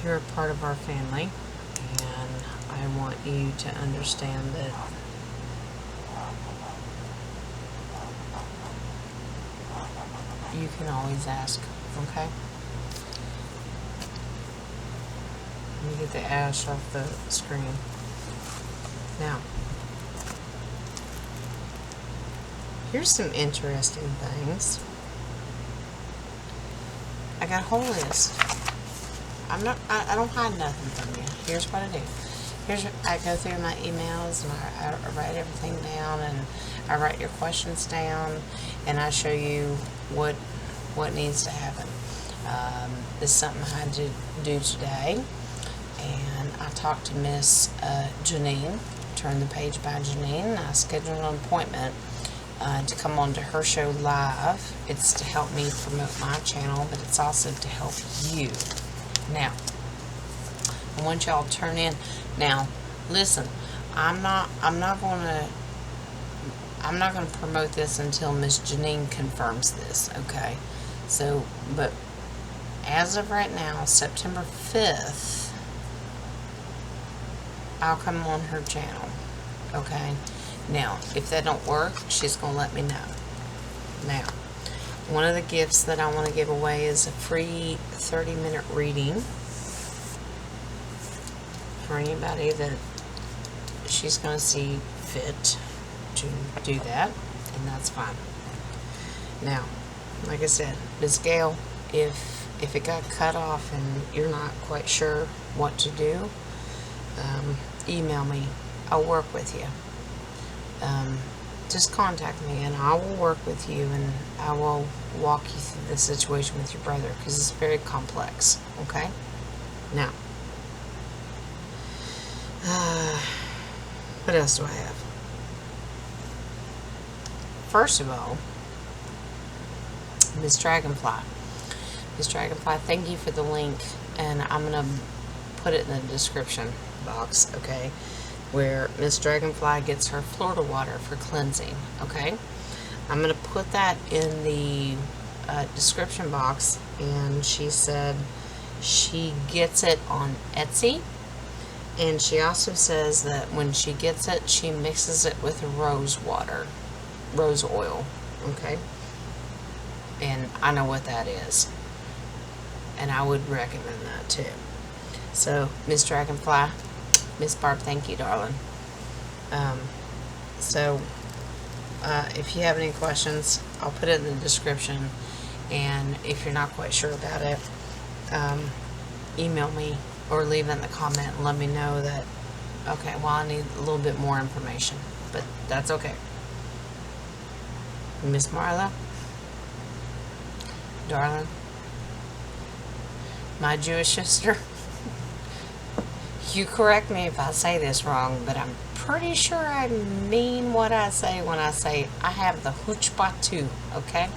you're a part of our family, and I want you to understand that you can always ask, okay? Let me get the ash off the screen. Now, here's some interesting things. I got a whole list. I don't hide nothing from you. Here's what I do. I go through my emails and I write everything down, and I write your questions down, and I show you what needs to happen. This is something I had to do today, and I talked to Miss Janine, Turn the Page by Janine, and I scheduled an appointment to come on to her show live. It's to help me promote my channel, but it's also to help you. Now, I want y'all to turn in. Now, listen, I'm not gonna promote this until Miss Janine confirms this, okay? So, but as of right now, September 5th, I'll come on her channel, okay? Now, if that don't work, she's gonna let me know. Now, one of the gifts that I want to give away is a free 30-minute reading for anybody that she's going to see fit to do that, and that's fine. Now, like I said, Ms. Gail, if it got cut off and you're not quite sure what to do, email me. I'll work with you. Just contact me and I will work with you, and I will walk you through the situation with your brother, because it's very complex, okay? Now, what else do I have? First of all, Miss Dragonfly. Miss Dragonfly, thank you for the link, and I'm going to put it in the description box, okay? Where Miss Dragonfly gets her Florida water for cleansing, okay? I'm going to put that in the description box, and she said she gets it on Etsy, and she also says that when she gets it, she mixes it with rose oil, okay? And I know what that is, and I would recommend that too. So, Miss Dragonfly, Miss Barb, thank you, darling. If you have any questions, I'll put it in the description. And if you're not quite sure about it, email me or leave it in the comment and let me know that, okay, well, I need a little bit more information. But that's okay. Miss Marla, darling, my Jewish sister, you correct me if I say this wrong, but I'm pretty sure I mean what I say when I say I have the chutzpah too, okay?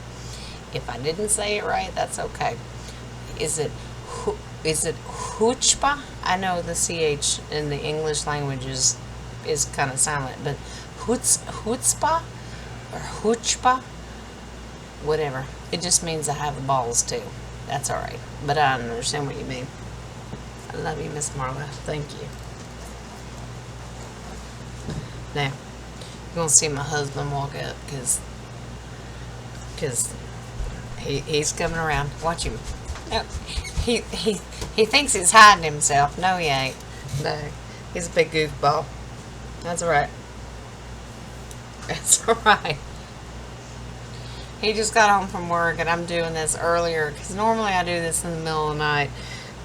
If I didn't say it right, that's okay. Is it chutzpah? I know the CH in the English language is kind of silent, but chutzpah or chutzpah, whatever. It just means I have the balls too. That's alright, but I understand what you mean. I love you, Miss Marla. Thank you. Now, you're going to see my husband walk up, because he's coming around. Watch him. No, he thinks he's hiding himself. No, he ain't. No, he's a big goofball. That's alright. That's alright. He just got home from work, and I'm doing this earlier, because normally I do this in the middle of the night.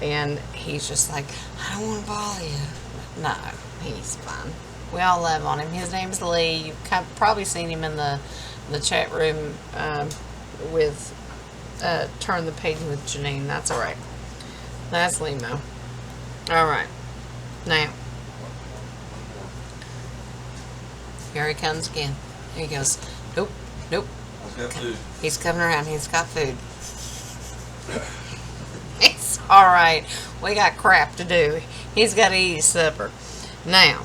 And he's just like, I don't want to bother you. No, he's fine. We all love on him. His name's Lee. You've probably seen him in the chat room with Turn the Page with Janine. That's alright. That's Limo. Alright. Now, here he comes again. He goes, nope, nope. I've got food. He's coming around. He's got food. It's alright. We got crap to do. He's got to eat his supper. Now,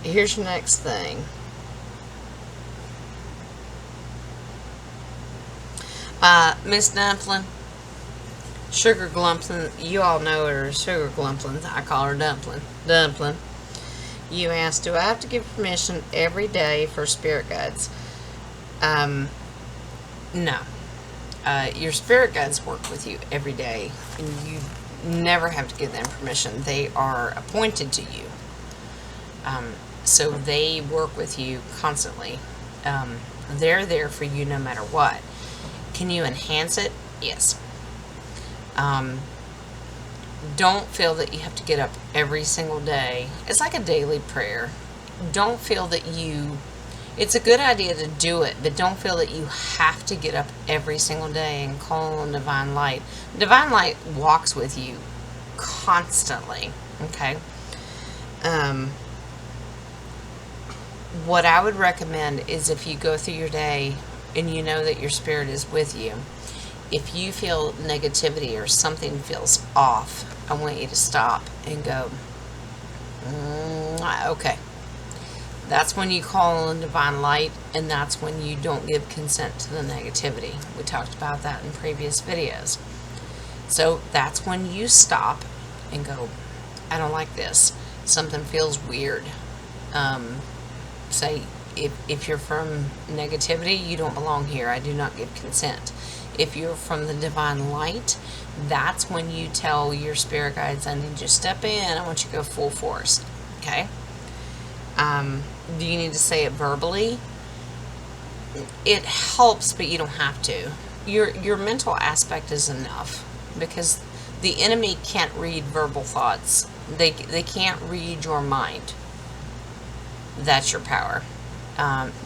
here's your next thing. Miss Dumpling, Sugar Glumplin, you all know her as Sugar Glumplin. I call her Dumpling. Dumpling. You asked, do I have to give permission every day for spirit guides? No. Your spirit guides work with you every day, and you never have to give them permission. They are appointed to you. So they work with you constantly. They're there for you no matter what. Can you enhance it? Yes. Don't feel that you have to get up every single day. It's like a daily prayer. Don't feel that it's a good idea to do it, but don't feel that you have to get up every single day and call on Divine Light. Divine Light walks with you constantly, okay? What I would recommend is if you go through your day and you know that your spirit is with you, if you feel negativity or something feels off, I want you to stop and go, okay. That's when you call on Divine Light, and that's when you don't give consent to the negativity. We talked about that in previous videos. So that's when you stop and go, I don't like this. Something feels weird. Say, if you're from negativity, you don't belong here. I do not give consent. If you're from the Divine Light, that's when you tell your spirit guides, I need you to step in. I want you to go full force. Okay? Do you need to say it verbally? It helps, but you don't have to. Your mental aspect is enough, because the enemy can't read verbal thoughts. They can't read your mind. That's your power.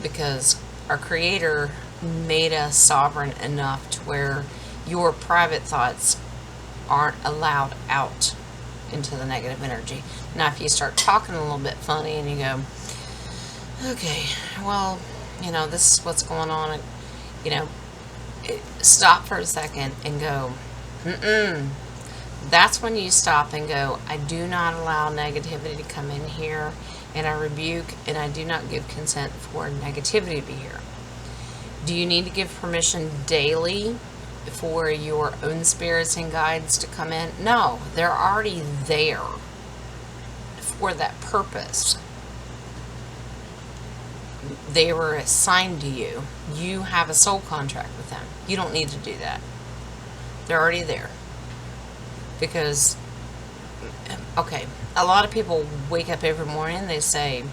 Because our Creator made us sovereign enough to where your private thoughts aren't allowed out into the negative energy. Now, if you start talking a little bit funny and you go, okay, well, this is what's going on, stop for a second and go, that's when you stop and go, I do not allow negativity to come in here, and I rebuke and I do not give consent for negativity to be here. Do you need to give permission daily for your own spirits and guides to come in? No, they're already there for that purpose. They were assigned to you. You have a soul contract with them. You don't need to do that. They're already there. Because, okay, a lot of people wake up every morning, they say,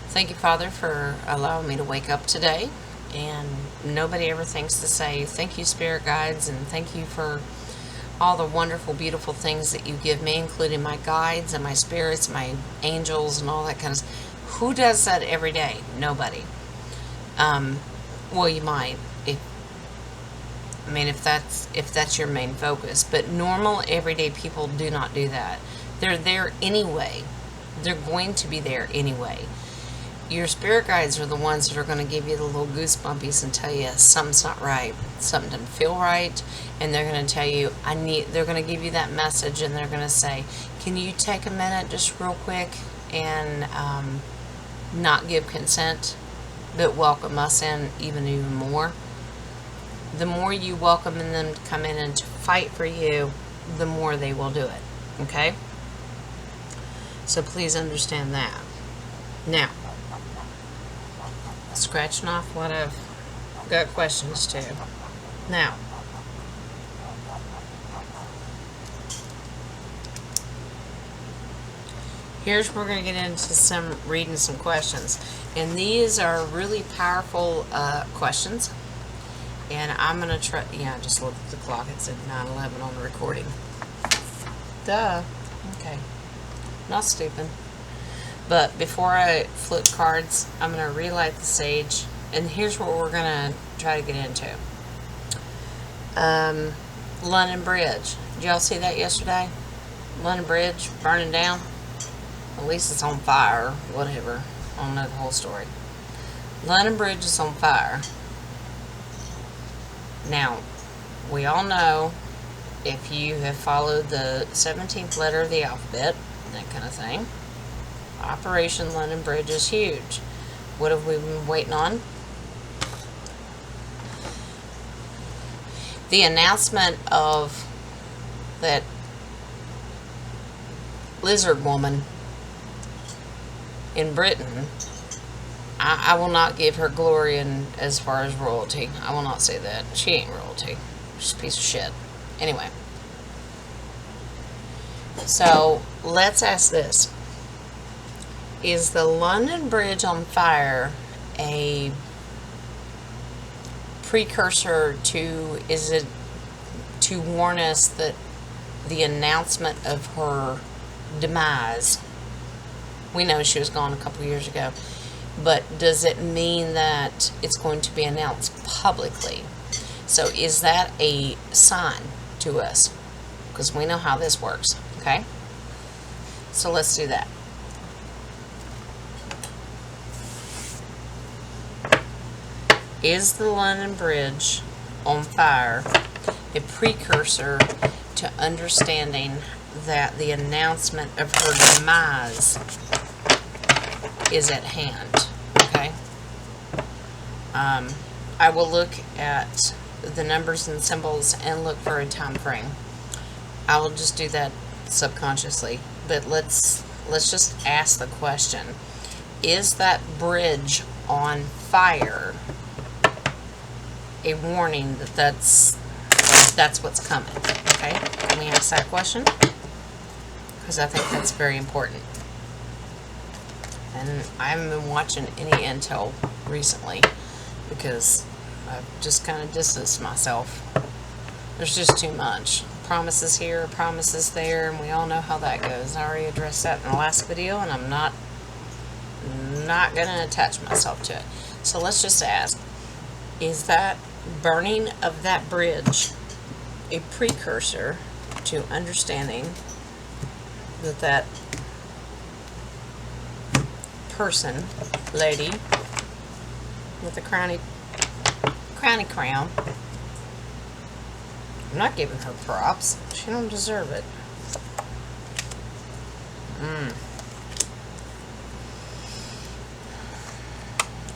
thank you, Father, for allowing me to wake up today. And nobody ever thinks to say, thank you, spirit guides, and thank you for all the wonderful, beautiful things that you give me, including my guides and my spirits, my angels, and all that kind of stuff. Who does that every day? Nobody. Well, you might, if that's your main focus. But normal, everyday people do not do that. They're there anyway. They're going to be there anyway. Your spirit guides are the ones that are going to give you the little goosebumpies and tell you something's not right, something doesn't feel right, and they're going to tell you, they're going to give you that message, and they're going to say, can you take a minute just real quick and not give consent, but welcome us in even more. The more you welcome them to come in and to fight for you, the more they will do it. Okay? So please understand that. Now, scratching off what I've got questions to. Now, here's where we're going to get into reading some questions. And these are really powerful questions. And I'm going to try, I just looked at the clock. It said 9:11 on the recording. Duh. Okay. Not stupid. But before I flip cards, I'm going to relight the sage. And here's what we're going to try to get into. London Bridge. Did y'all see that yesterday? London Bridge burning down? At least it's on fire, whatever. I don't know the whole story. London Bridge is on fire. Now, we all know, if you have followed the 17th letter of the alphabet, that kind of thing, Operation London Bridge is huge. What have we been waiting on? The announcement of that lizard woman in Britain, I will not give her glory in as far as royalty. I will not say that. She ain't royalty. She's a piece of shit. Anyway. So, let's ask this. Is the London Bridge on fire a precursor to, is it to warn us that the announcement of her demise, we know she was gone a couple years ago, but does it mean that it's going to be announced publicly? So is that a sign to us? Because we know how this works, okay? So let's do that. Is the London Bridge on fire a precursor to understanding that the announcement of her demise is at hand? Okay. I will look at the numbers and symbols and look for a time frame. I will just do that subconsciously, but let's just ask the question: is that bridge on fire a warning that that's what's coming? Okay, let me ask that question, because I think that's very important. And I haven't been watching any intel recently because I've just kind of distanced myself. There's just too much. Promises here, promises there, and we all know how that goes. I already addressed that in the last video, and I'm not going to attach myself to it. So let's just ask, is that burning of that bridge a precursor to understanding that that person, lady with the crowny crown, I'm not giving her props, she don't deserve it.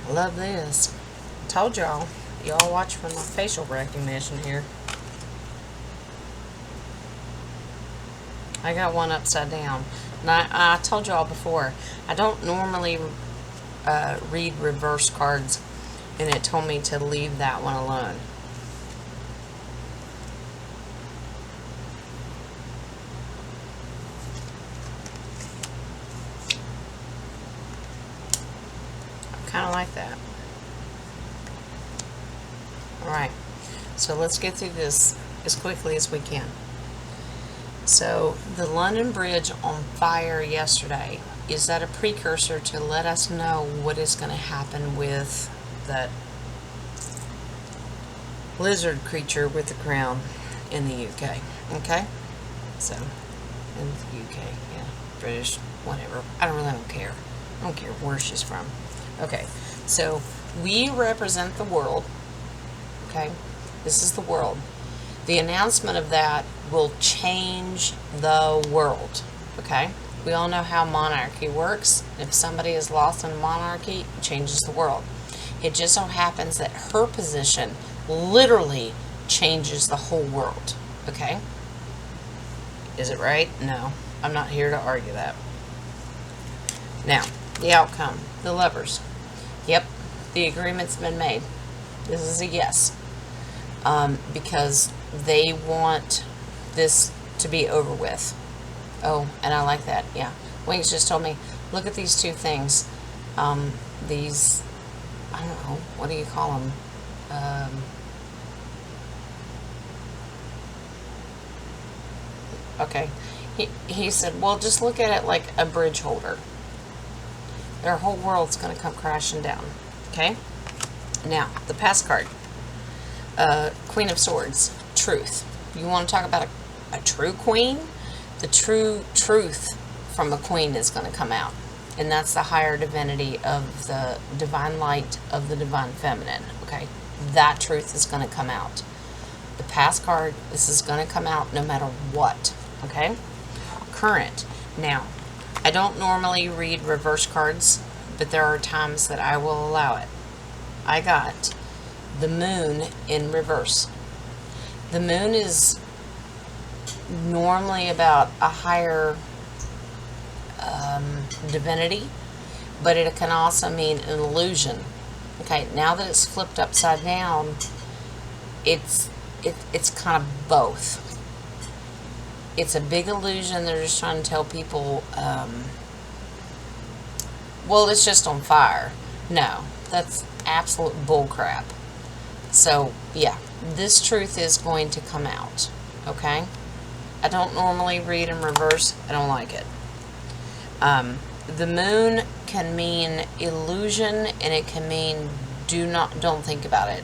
Love this. Told y'all watch for my facial recognition here. I got one upside down. And I told y'all before, I don't normally read reverse cards, and it told me to leave that one alone. I kind of like that. Alright, so let's get through this as quickly as we can. So, the London Bridge on fire yesterday, is that a precursor to let us know what is going to happen with that lizard creature with the crown in the UK? Okay? So, in the UK, yeah, British, whatever. I don't care. I don't care where she's from. Okay, so we represent the world. Okay, this is the world. The announcement of that will change the world. Okay, we all know how monarchy works. If somebody is lost in monarchy, it changes the world. It just so happens that her position literally changes the whole world. Okay, is it right? No, I'm not here to argue that. Now, the outcome, the lovers. Yep, the agreement's been made. This is a yes. Because they want this to be over with. Oh, and I like that. Yeah. Wings just told me, look at these two things. These, I don't know, what do you call them? Okay. He said, well, just look at it like a bridge holder. Their whole world's going to come crashing down. Okay? Now, the pass card. Queen of Swords, truth. You want to talk about a true queen? The true truth from a queen is going to come out. And that's the higher divinity of the divine light of the divine feminine. Okay? That truth is going to come out. The pass card, this is going to come out no matter what. Okay? Current. Now, I don't normally read reverse cards, but there are times that I will allow it. I got the moon in reverse. The moon is normally about a higher divinity, but it can also mean an illusion. Okay, now that it's flipped upside down, it's kind of both. It's a big illusion. They're just trying to tell people, well, it's just on fire. No, that's absolute bullcrap. So, yeah, this truth is going to come out, okay? I don't normally read in reverse. I don't like it. The moon can mean illusion, and it can mean don't think about it.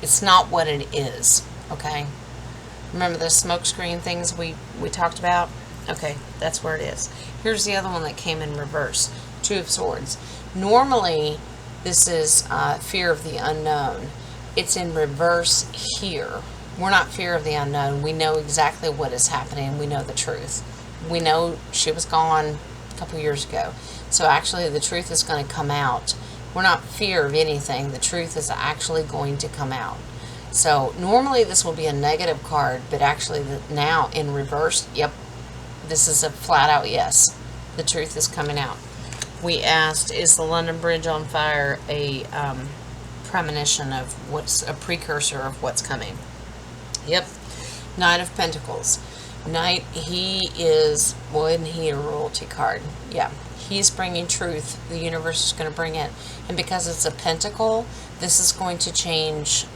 It's not what it is, okay? Remember the smoke screen things we talked about? Okay, that's where it is. Here's the other one that came in reverse. Two of Swords. Normally, this is fear of the unknown. It's in reverse here. We're not fear of the unknown. We know exactly what is happening. We know the truth. We know she was gone a couple years ago. So actually, the truth is going to come out. We're not fear of anything. The truth is actually going to come out. So normally this will be a negative card, but actually now in reverse, yep, this is a flat out yes. The truth is coming out. We asked, is the London Bridge on fire a premonition of what's a precursor of what's coming? Yep. Knight of Pentacles. Knight, he is, well, isn't he a royalty card? Yeah. He's bringing truth. The universe is going to bring it. And because it's a pentacle, this is going to change,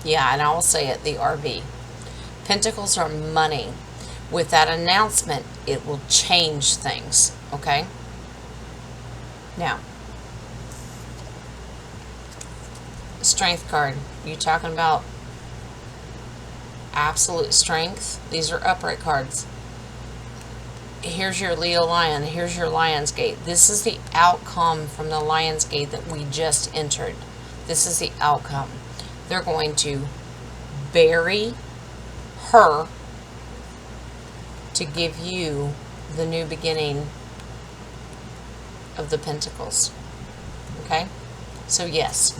yeah, and I will say it, the RV. Pentacles are money. With that announcement, it will change things, okay? Now, Strength card. You talking about absolute strength? These are upright cards. Here's your Leo Lion. Here's your Lion's Gate. This is the outcome from the Lion's Gate that we just entered. This is the outcome. They're going to bury her to give you the new beginning of the Pentacles. Okay? So yes.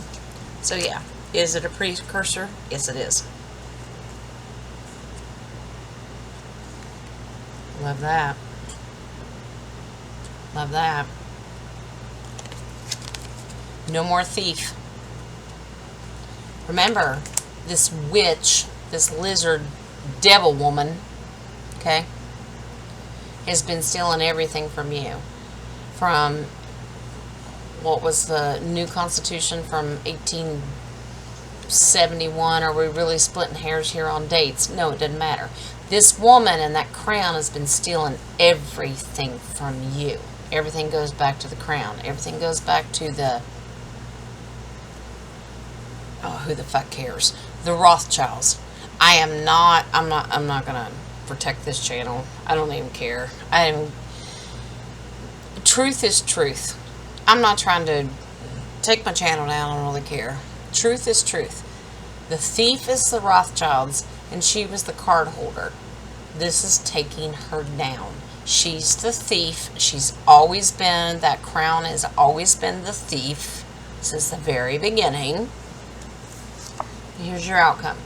So yeah. Is it a precursor? Yes, it is. Love that. Love that. No more thief. Remember, this witch, this lizard devil woman, okay, has been stealing everything from you. From, what was the new constitution from 1871? Are we really splitting hairs here on dates? No, it doesn't matter. This woman and that crown has been stealing everything from you. Everything goes back to the crown. Everything goes back to the, oh, who the fuck cares? The Rothschilds. I'm not gonna protect this channel. I don't even care. Truth is truth. I'm not trying to take my channel down. I don't really care. Truth is truth. The thief is the Rothschilds, and she was the card holder. This is taking her down. She's the thief. She's always been, that crown has always been the thief since the very beginning. Here's your outcome.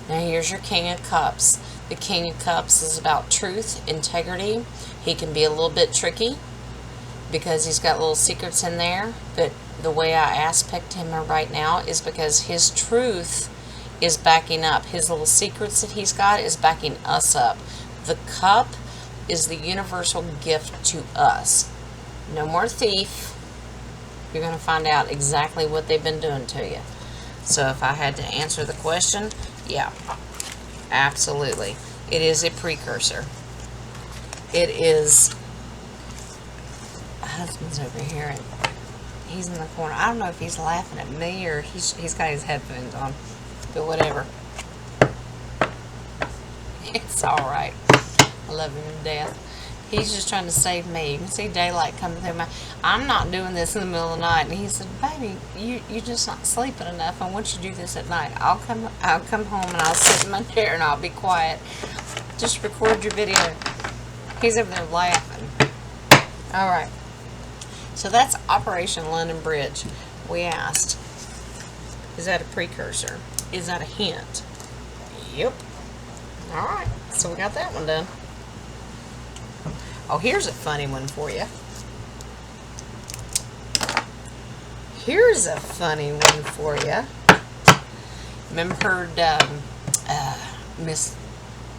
Now here's your King of Cups. The King of Cups is about truth, integrity. He can be a little bit tricky because he's got little secrets in there, but the way I aspect him right now is because his truth is backing up. His little secrets that he's got is backing us up. The cup is the universal gift to us. No more thief. You're going to find out exactly what they've been doing to you. So if I had to answer the question, yeah, absolutely. It is a precursor. It is, my husband's over here and he's in the corner. I don't know if he's laughing at me or he's got his headphones on, but whatever. It's all right. I love him to death. He's just trying to save me. You can see daylight coming through my... I'm not doing this in the middle of the night. And he said, baby, you're just not sleeping enough. I want you to do this at night. I'll come home and I'll sit in my chair and I'll be quiet. Just record your video. He's over there laughing. All right. So that's Operation London Bridge. We asked, Is that a precursor? Is that a hint? Yep. Alright, so we got that one done. Oh, here's a funny one for you. Here's a funny one for you. Remember, Miss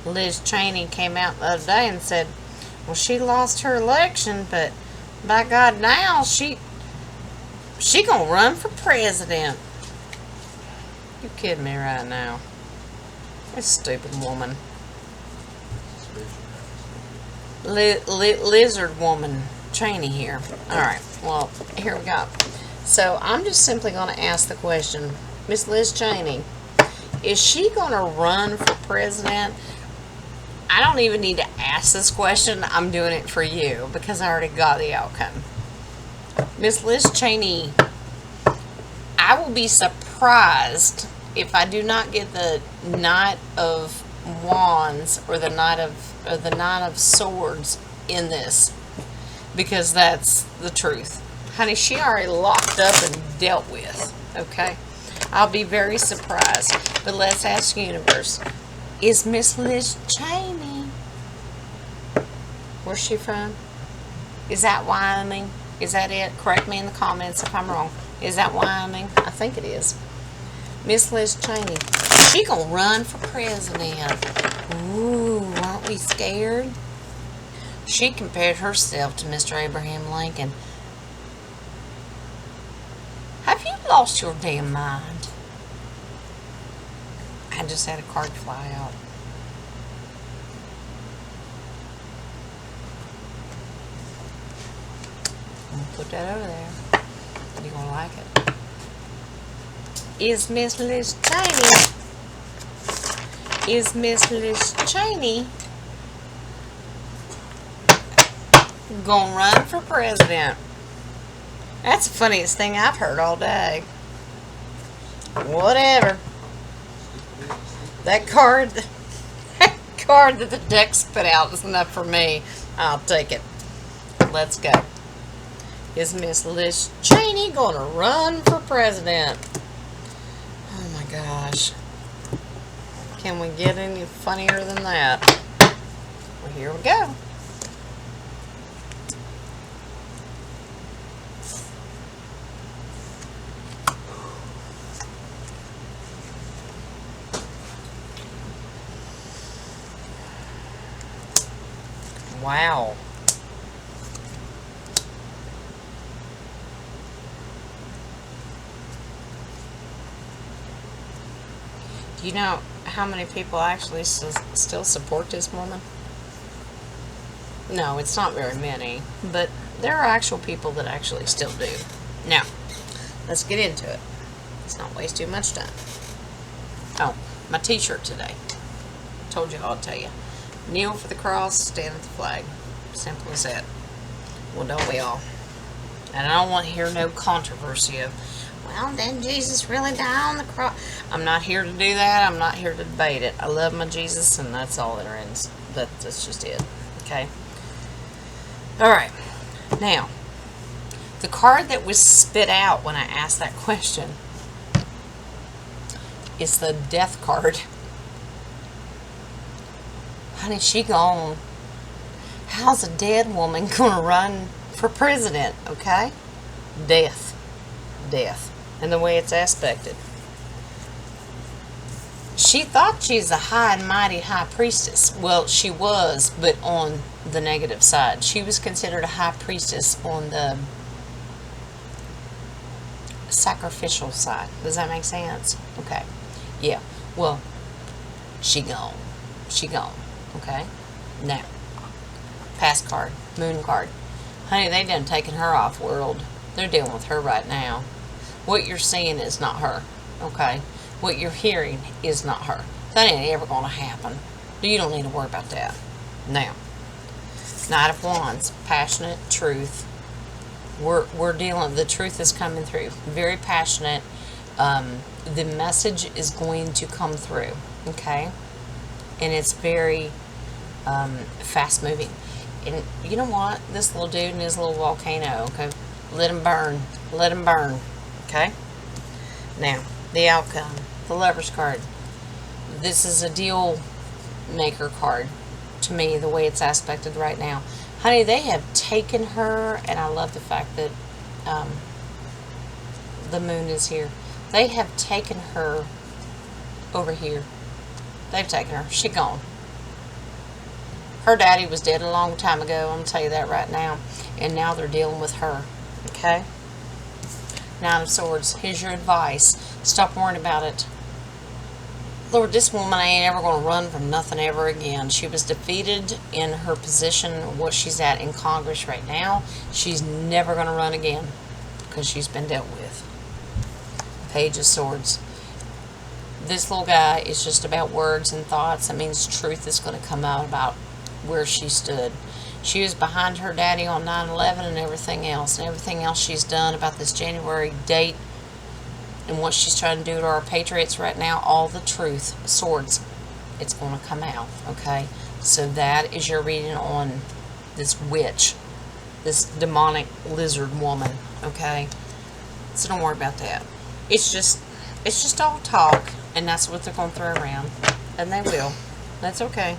Liz Cheney came out the other day and said, well, she lost her election, but by God, now she gonna run for president. You kidding me right now? This stupid woman. Lizard woman Cheney here. Alright, well, here we go. So, I'm just simply going to ask the question, Miss Liz Cheney, is she going to run for president? I don't even need to ask this question. I'm doing it for you because I already got the outcome. Miss Liz Cheney, I will be surprised if I do not get the Knight of Wands or the Knight of Swords in this, because that's the truth. Honey, she already locked up and dealt with, okay? I'll be very surprised. But let's ask Universe, is Miss Liz Cheney, where's she from? Is that Wyoming? Is that it? Correct me in the comments if I'm wrong. Is that Wyoming? I think it is. Miss Liz Cheney, she gonna run for president. Ooh, aren't we scared? She compared herself to Mr. Abraham Lincoln. Have you lost your damn mind? I just had a card fly out. I'm gonna put that over there. You're gonna like it. Is Miss Liz Cheney gonna run for president? That's the funniest thing I've heard all day. Whatever. That card that the deck spit out is enough for me. I'll take it. Let's go. Is Miss Liz Cheney gonna run for president? Oh my gosh. Can we get any funnier than that? Well, here we go. Wow. Do you know how many people actually still support this woman? No, it's not very many, but there are actual people that actually still do. Now, let's get into it. Let's not waste too much time. Oh, my t-shirt today. Told you I'll tell you. Kneel for the cross, stand at the flag. Simple as that. Well, don't we all? And I don't want to hear no controversy of, well, did Jesus really die on the cross? I'm not here to do that. I'm not here to debate it. I love my Jesus, and that's all there is. That's just it. Okay? Alright. Now, the card that was spit out when I asked that question is the Death card. Honey, she gone. How's a dead woman gonna run for president, okay? Death. Death. And the way it's aspected. She thought she's a high and mighty high priestess. Well, she was, but on the negative side. She was considered a high priestess on the sacrificial side. Does that make sense? Okay. Yeah. Well, she gone. She gone. Okay? Now, past card, moon card. Honey, they done taken her off world. They're dealing with her right now. What you're seeing is not her. Okay? What you're hearing is not her. That ain't ever going to happen. You don't need to worry about that. Now, Knight of Wands, passionate, truth. We're dealing, the truth is coming through. Very passionate. The message is going to come through. Okay? And it's very fast moving. And you know what? This little dude and his little volcano, okay? Let him burn. Let him burn. Okay? Now, the outcome, the Lover's card. This is a deal maker card to me, the way it's aspected right now. Honey, they have taken her, and I love the fact that the moon is here. They have taken her over here. They've taken her. She gone. Her daddy was dead a long time ago. I'm going to tell you that right now. And now they're dealing with her. Okay? Nine of Swords. Here's your advice. Stop worrying about it. Lord, this woman ain't ever going to run from nothing ever again. She was defeated in her position, what she's at in Congress right now. She's never going to run again because she's been dealt with. Page of Swords. This little guy is just about words and thoughts. That means truth is going to come out about where she stood. She was behind her daddy on 9/11 and everything else. And everything else she's done about this January date and what she's trying to do to our patriots right now, all the truth, swords, it's going to come out, okay? So that is your reading on this witch, this demonic lizard woman, okay? So don't worry about that. It's just all talk, and that's what they're going to throw around, and they will. That's okay.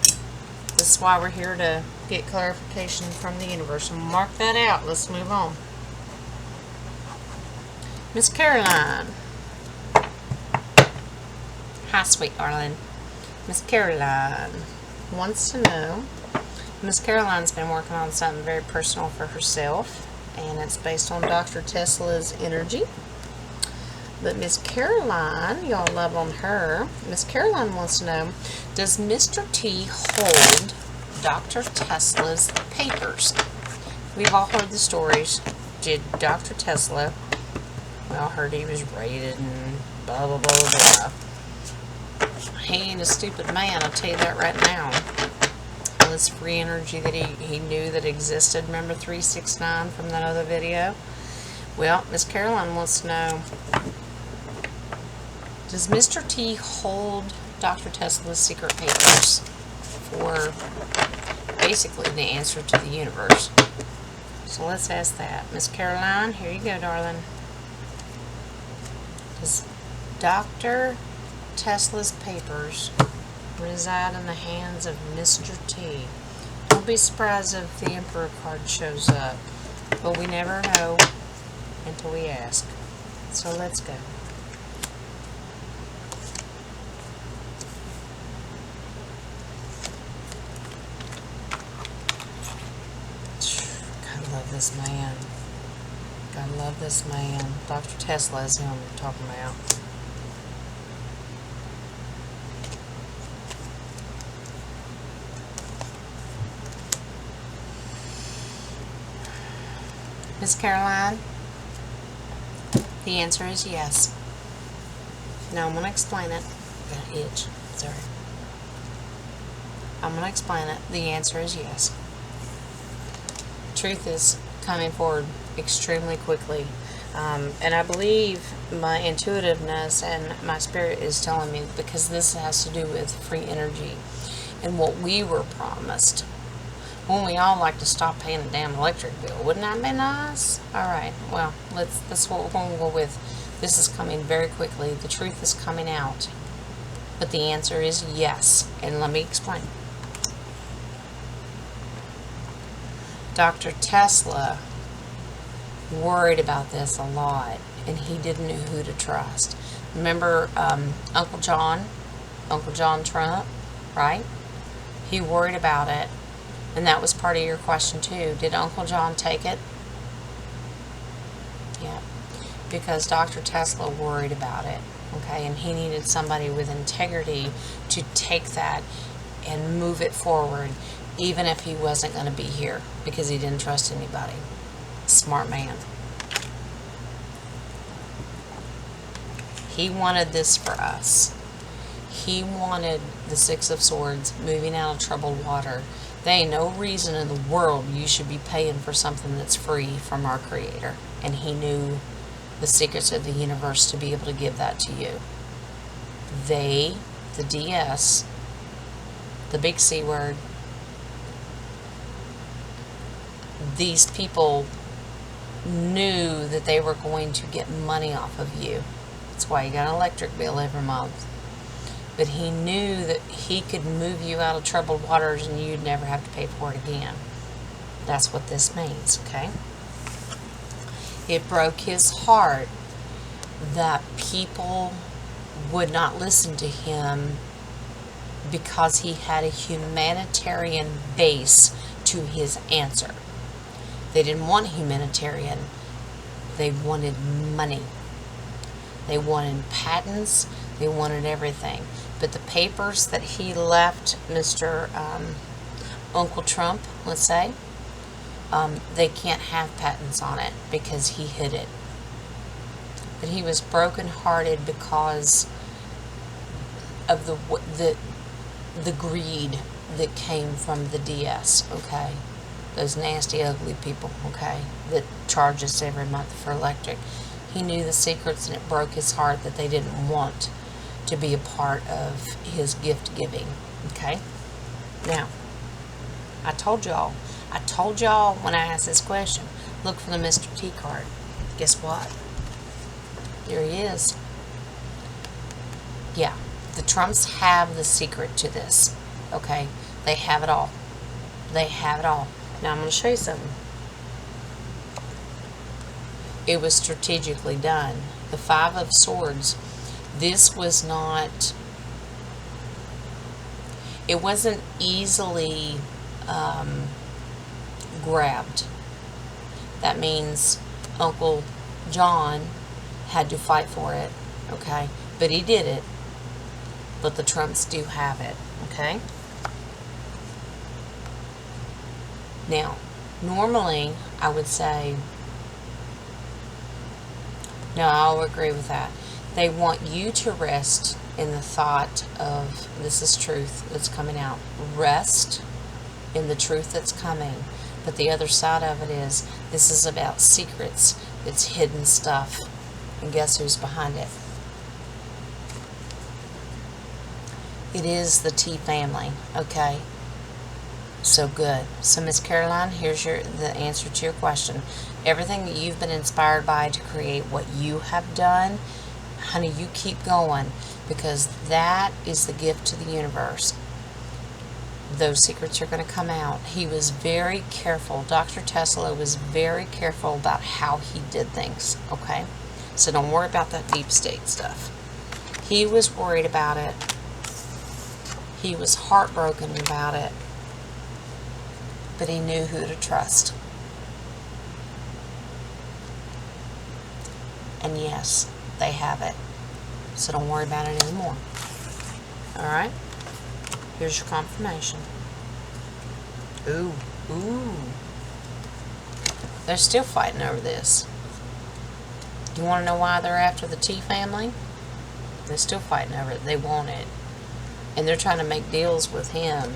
This is why we're here, to get clarification from the universe. And mark that out. Let's move on. Miss Caroline. Hi, sweet darling. Miss Caroline wants to know. Miss Caroline's been working on something very personal for herself, and it's based on Dr. Tesla's energy. But Miss Caroline, y'all love on her. Miss Caroline wants to know, does Mr. T hold Dr. Tesla's papers? We've all heard the stories. Did Dr. Tesla, we all heard he was raided and blah, blah, blah, blah. He ain't a stupid man, I'll tell you that right now. All this free energy that he knew that existed. Remember 369 from that other video? Well, Miss Caroline wants to know, does Mr. T hold Dr. Tesla's secret papers for basically the answer to the universe? So let's ask that. Miss Caroline, here you go, darling. Does Dr. Tesla's papers reside in the hands of Mr. T? Don't be surprised if the Emperor card shows up, but we never know until we ask. So let's go. God love this man. God love this man. Dr. Tesla is who I'm talking about. Miss Caroline, the answer is yes. Now I'm going to explain it. Got an itch. Sorry. I'm going to explain it. The answer is yes. Truth is coming forward extremely quickly. And I believe my intuitiveness and my spirit is telling me, because this has to do with free energy and what we were promised. When we all like to stop paying a damn electric bill. Wouldn't that be nice? Alright, well, that's what we're going to go with. This is coming very quickly. The truth is coming out. But the answer is yes. And let me explain. Dr. Tesla worried about this a lot, and he didn't know who to trust. Remember Uncle John Trump, right? He worried about it. And that was part of your question too. Did Uncle John take it? Yeah. Because Dr. Tesla worried about it. Okay. And he needed somebody with integrity to take that and move it forward, even if he wasn't going to be here, because he didn't trust anybody. Smart man. He wanted this for us. He wanted the Six of Swords moving out of troubled water. There ain't no reason in the world you should be paying for something that's free from our Creator. And he knew the secrets of the universe to be able to give that to you. They, the DS, the big C word, these people knew that they were going to get money off of you. That's why you got an electric bill every month. But he knew that he could move you out of troubled waters and you'd never have to pay for it again. That's what this means, okay? It broke his heart that people would not listen to him because he had a humanitarian base to his answer. They didn't want humanitarian. They wanted money. They wanted patents. They wanted everything. But the papers that he left Mr. Uncle Trump, let's say, they can't have patents on it because he hid it. But he was brokenhearted because of the greed that came from the DS, okay? Those nasty, ugly people, okay, that charge us every month for electric. He knew the secrets, and it broke his heart that they didn't want to be a part of his gift giving, okay? Now, I told y'all when I asked this question, look for the Mr. T card. Guess what? There he is. Yeah, the Trumps have the secret to this, okay? They have it all. They have it all. Now, I'm going to show you something. It was strategically done. The Five of Swords, this was not, it wasn't easily grabbed. That means Uncle John had to fight for it, okay? But he did it. But the Trumps do have it, okay? Now, normally, I would say, no, I'll agree with that. They want you to rest in the thought of, this is truth that's coming out. Rest in the truth that's coming. But the other side of it is, this is about secrets. It's hidden stuff. And guess who's behind it? It is the T family, okay? So good. So, Miss Caroline, here's the answer to your question. Everything that you've been inspired by to create what you have done, honey, you keep going, because that is the gift to the universe. Those secrets are going to come out. He was very careful. Dr. Tesla was very careful about how he did things, okay? So don't worry about that deep state stuff. He was worried about it. He was heartbroken about it. But he knew who to trust. And yes, they have it. So don't worry about it anymore. Alright? Here's your confirmation. Ooh. Ooh. They're still fighting over this. Do you want to know why they're after the T family? They're still fighting over it. They want it. And they're trying to make deals with him.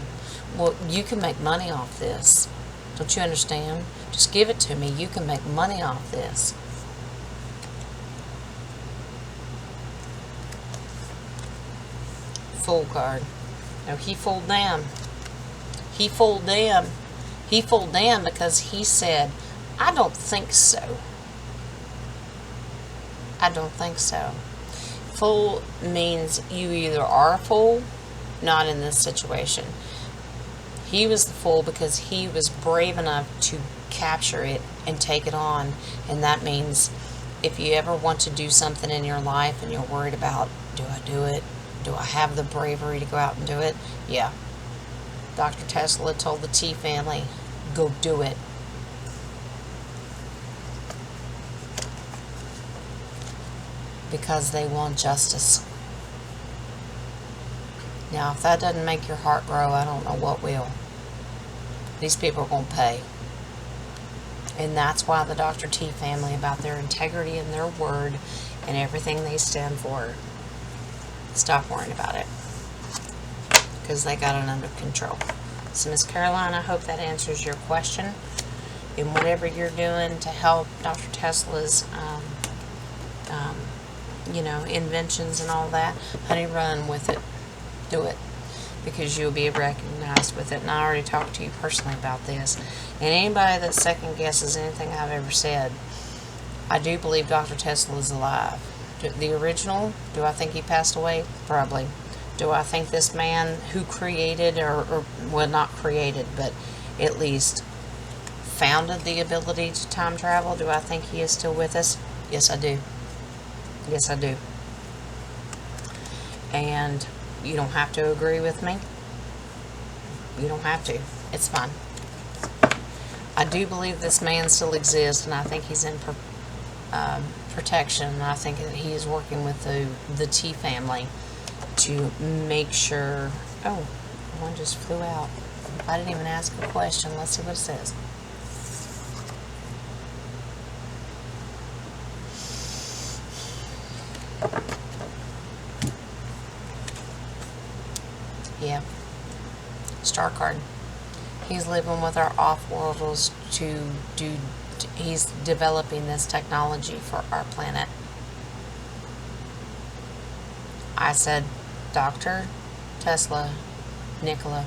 Well, you can make money off this. Don't you understand? Just give it to me. You can make money off this. Fool card. No, he fooled them. He fooled them. He fooled them because he said, I don't think so. I don't think so. Fool means you either are a fool, not in this situation. He was the fool because he was brave enough to capture it and take it on. And that means if you ever want to do something in your life and you're worried about, do I do it? Do I have the bravery to go out and do it? Yeah. Dr. Tesla told the T family, go do it. Because they want justice. Now, if that doesn't make your heart grow, I don't know what will. These people are going to pay. And that's why the Dr. T family, about their integrity and their word and everything they stand for, stop worrying about it. Because they got it under control. So, Miss Caroline, I hope that answers your question. And whatever you're doing to help Dr. Tesla's, inventions and all that, honey, run with it. Do it. Because you'll be recognized with it. And I already talked to you personally about this. And anybody that second guesses anything I've ever said, I do believe Dr. Tesla is alive. The original, do I think he passed away? Probably. Do I think this man who created, or well, not created, but at least founded the ability to time travel, do I think he is still with us? Yes, I do. Yes, I do. And you don't have to agree with me. You don't have to. It's fine. I do believe this man still exists, and I think he's in protection. And I think that he is working with the T family to make sure. Oh, one just flew out. I didn't even ask a question. Let's see what it says. Yeah. Star card. He's living with our off-worlders he's developing this technology for our planet. I said Dr. Tesla, Nikola,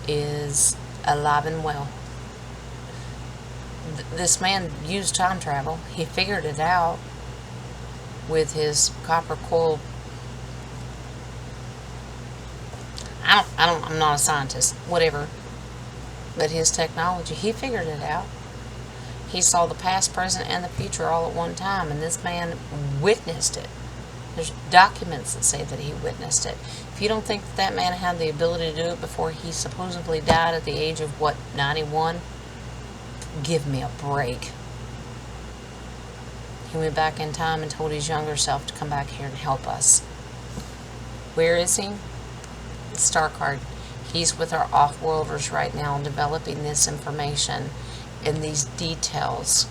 is alive and well. This man used time travel. He figured it out with his copper coil. I'm not a scientist, whatever. But his technology, he figured it out. He saw the past, present, and the future all at one time, and this man witnessed it. There's documents that say that he witnessed it. If you don't think that man had the ability to do it before he supposedly died at the age of, 91? Give me a break. He went back in time and told his younger self to come back here and help us. Where is he? Star card. He's with our off-worlders right now developing this information and these details.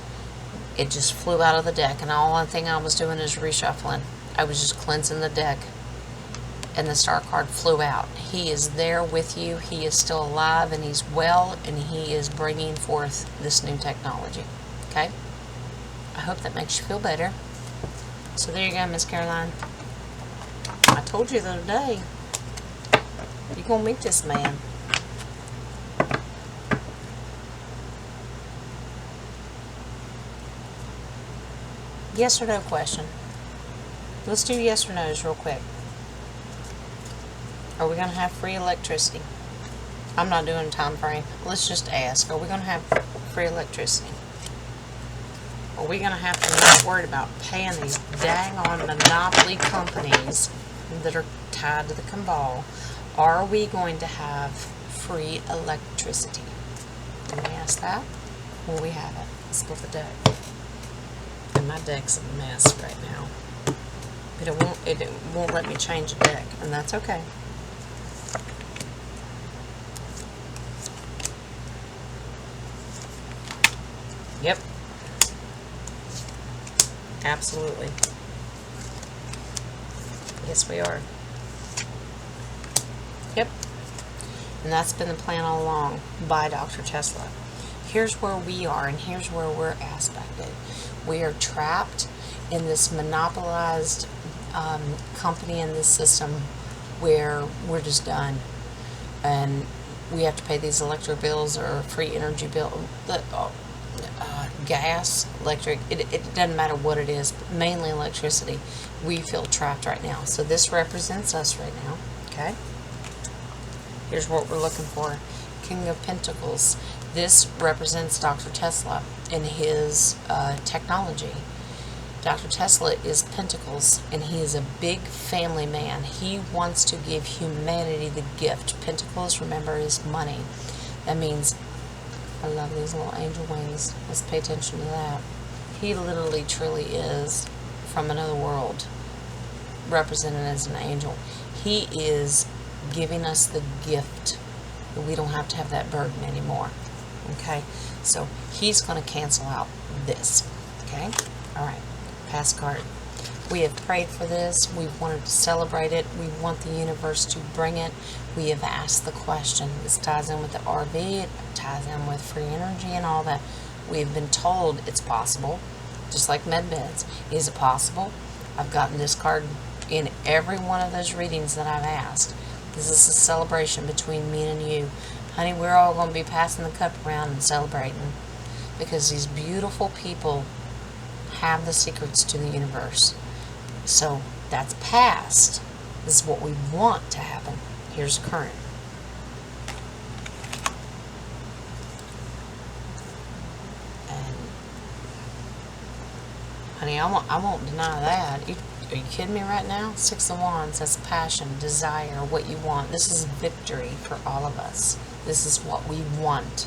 It just flew out of the deck, and all thing I was doing is reshuffling. I was just cleansing the deck, and the star card flew out. He is there with you. He is still alive, and he's well, and he is bringing forth this new technology. Okay? I hope that makes you feel better. So there you go, Miss Caroline. I told you the other day, you're going to meet this man. Yes or no question. Let's do yes or no's real quick. Are we going to have free electricity? I'm not doing a time frame. Let's just ask. Are we going to have free electricity? Are we going to have to not worry about paying these dang on monopoly companies that are tied to the cabal? Are we going to have free electricity? Let me ask that. Will we have it? Let's go for the deck. And my deck's a mess right now. But it won't let me change the deck, and that's okay. Yep. Absolutely. Yes, we are. Yep. And that's been the plan all along by Dr. Tesla. Here's where we are, and here's where we're aspected. We are trapped in this monopolized company in this system where we're just done. And we have to pay these electric bills or free energy bill. Gas, electric, it doesn't matter what it is, but mainly electricity. We feel trapped right now. So this represents us right now, okay? Here's what we're looking for. King of Pentacles. This represents Dr. Tesla and his technology. Dr. Tesla is Pentacles, and he is a big family man. He wants to give humanity the gift. Pentacles, remember, is money. That means, I love these little angel wings. Let's pay attention to that. He literally, truly is from another world, represented as an angel. He is giving us the gift that we don't have to have that burden anymore. Okay? So, he's going to cancel out this. Okay? Alright. Past card. We have prayed for this. We wanted to celebrate it. We want the universe to bring it. We have asked the question. This ties in with the RV. It ties in with free energy and all that. We have been told it's possible. Just like med beds. Is it possible? I've gotten this card in every one of those readings that I've asked. This is a celebration between me and you. Honey, we're all going to be passing the cup around and celebrating. Because these beautiful people have the secrets to the universe. So that's past. This is what we want to happen. Here's current. And honey, I won't deny that. Are you kidding me right now? Six of Wands, that's passion, desire, what you want. This is victory for all of us. This is what we want.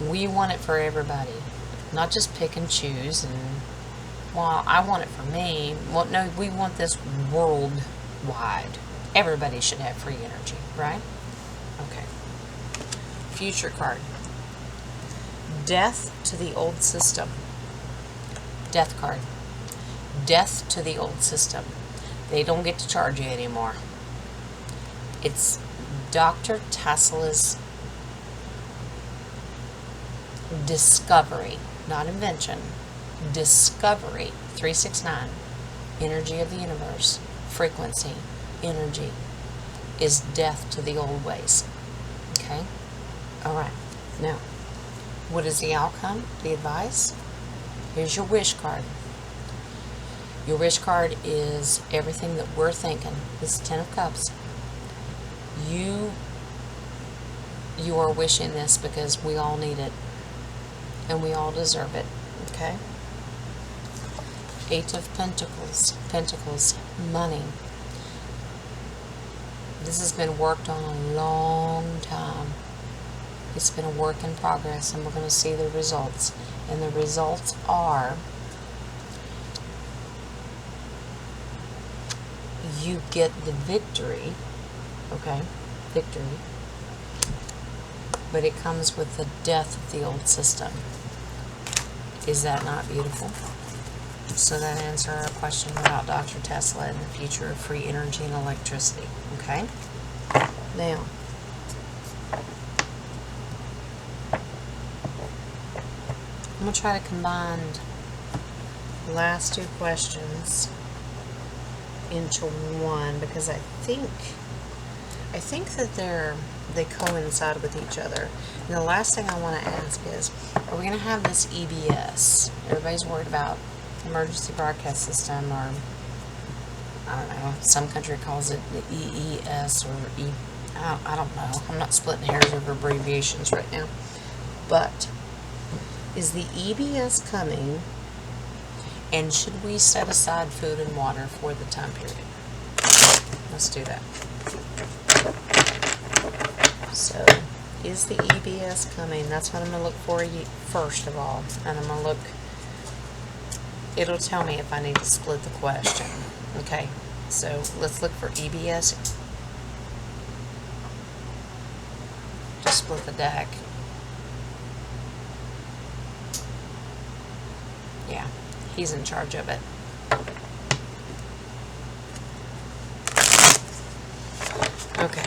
We want it for everybody. Not just pick and choose and, well, I want it for me. Well, no, we want this worldwide. Everybody should have free energy, right? Okay. Future card. Death to the old system. Death card. Death to the old system. They don't get to charge you anymore. It's Dr. Tesla's discovery, not invention. Discovery. 369. Energy of the universe. Frequency. Energy is death to the old ways. Okay? Alright. Now, what is the outcome? The advice? Here's your wish card. Your wish card is everything that we're thinking. This is 10 of Cups. You are wishing this because we all need it. And we all deserve it. Okay? 8 of Pentacles. Pentacles. Money. This has been worked on a long time. It's been a work in progress, and we're going to see the results. And the results are you get the victory, okay, victory, but it comes with the death of the old system. Is that not beautiful? So that answers our question about Dr. Tesla and the future of free energy and electricity, okay? Now, I'm going to try to combine the last two questions into one because I think that they coincide with each other. And the last thing I want to ask is, are we going to have this EBS? Everybody's worried about emergency broadcast system, or I don't know, some country calls it the EES or I don't know. I'm not splitting hairs over abbreviations right now. But is the EBS coming, and should we set aside food and water for the time period? Let's do that. So, is the EBS coming? That's what I'm going to look for first of all. And I'm going to look, it'll tell me if I need to split the question. Okay, so let's look for EBS. Just split the deck. Yeah, he's in charge of it. Okay.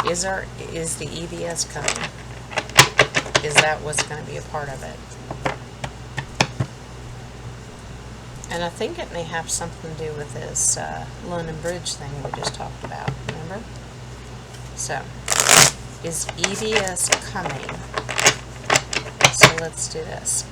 Is the EBS coming? Is that what's going to be a part of it? And I think it may have something to do with this London Bridge thing we just talked about, remember? So, is EBS coming? So let's do this.